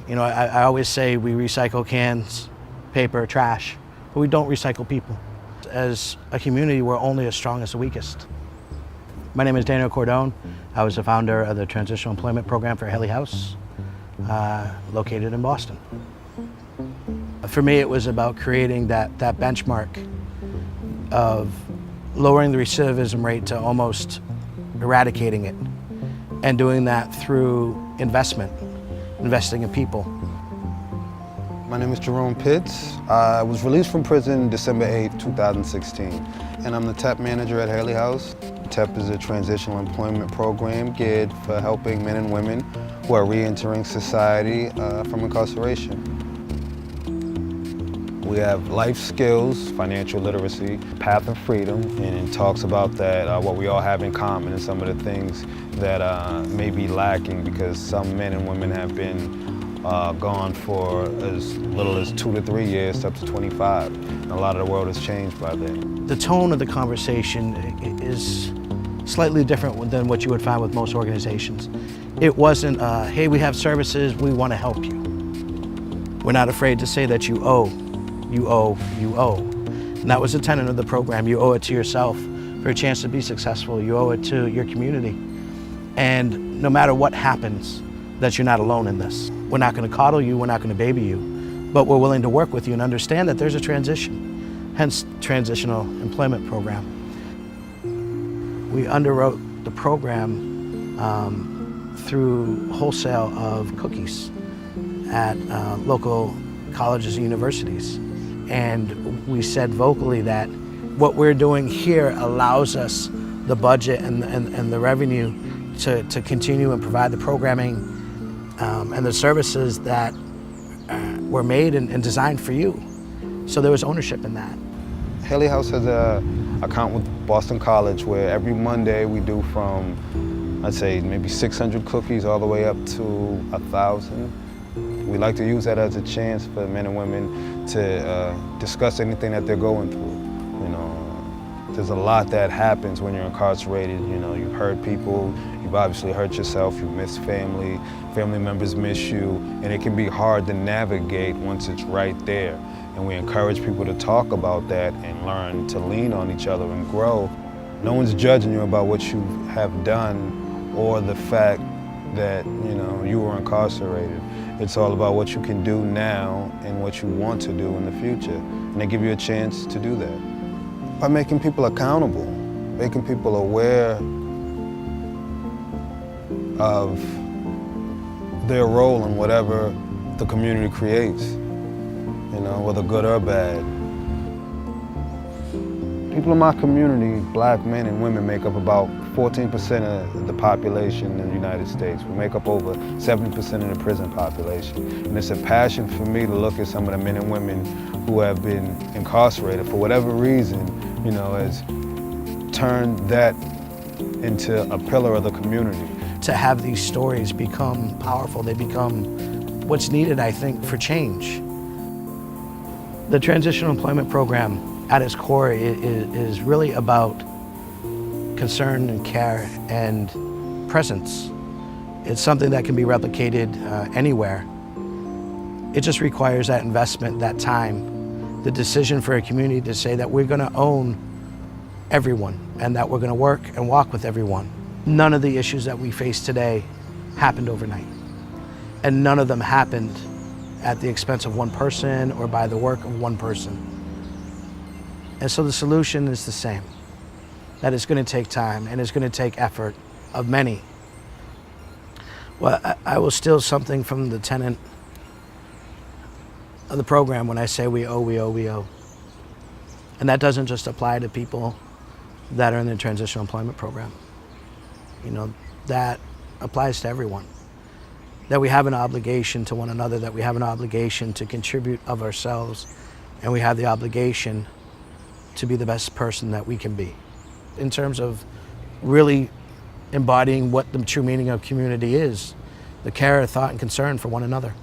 You know, I always say we recycle cans, paper, trash, but we don't recycle people. As a community, we're only as strong as the weakest. My name is Daniel Cordone. I was the founder of the Transitional Employment Program for Haley House, located in Boston. For me, it was about creating that benchmark of lowering the recidivism rate to almost eradicating it, and doing that through investing in people. My name is Jerome Pitts. I was released from prison December 8, 2016, and I'm the TEP manager at Haley House. TEP is a transitional employment program geared for helping men and women who are re-entering society from incarceration. We have life skills, financial literacy, path of freedom, and it talks about that, what we all have in common and some of the things that may be lacking because some men and women have been gone for as little as 2 to 3 years, up to 25. And a lot of the world has changed by then. The tone of the conversation is slightly different than what you would find with most organizations. It wasn't, hey, we have services, we want to help you. We're not afraid to say that you owe. You owe, you owe. And that was the tenet of the program. You owe it to yourself for a chance to be successful. You owe it to your community. And no matter what happens, that you're not alone in this. We're not going to coddle you, we're not going to baby you, but we're willing to work with you and understand that there's a transition, hence Transitional Employment Program. We underwrote the program through wholesale of cookies at local colleges and universities. And we said vocally that what we're doing here allows us the budget and the revenue to continue and provide the programming and the services that were made and designed for you. So there was ownership in that. Haley House has an account with Boston College where every Monday we do from, I'd say, maybe 600 cookies all the way up to 1,000. We like to use that as a chance for men and women to discuss anything that they're going through. You know, there's a lot that happens when you're incarcerated. You know, you've hurt people, you've obviously hurt yourself, you miss family, family members miss you, and it can be hard to navigate once it's right there. And we encourage people to talk about that and learn to lean on each other and grow. No one's judging you about what you have done or the fact that, you know, you were incarcerated. It's all about what you can do now and what you want to do in the future. And they give you a chance to do that. By making people accountable, making people aware of their role in whatever the community creates, you know, whether good or bad. People in my community, black men and women, make up about 14% of the population in the United States. We make up over 70% of the prison population. And it's a passion for me to look at some of the men and women who have been incarcerated for whatever reason, you know, has turned that into a pillar of the community. To have these stories become powerful, they become what's needed, I think, for change. The Transitional Employment Program at its core is really about concern and care and presence. It's something that can be replicated anywhere. It just requires that investment, that time, the decision for a community to say that we're going to own everyone and that we're going to work and walk with everyone. None of the issues that we face today happened overnight, and none of them happened at the expense of one person or by the work of one person. And so the solution is the same, that it's going to take time and it's going to take effort of many. Well, I will steal something from the tenet of the program when I say we owe, we owe, we owe. And that doesn't just apply to people that are in the Transitional Employment Program. You know, that applies to everyone. That we have an obligation to one another, that we have an obligation to contribute of ourselves, and we have the obligation to be the best person that we can be. In terms of really embodying what the true meaning of community is, the care, thought, and concern for one another.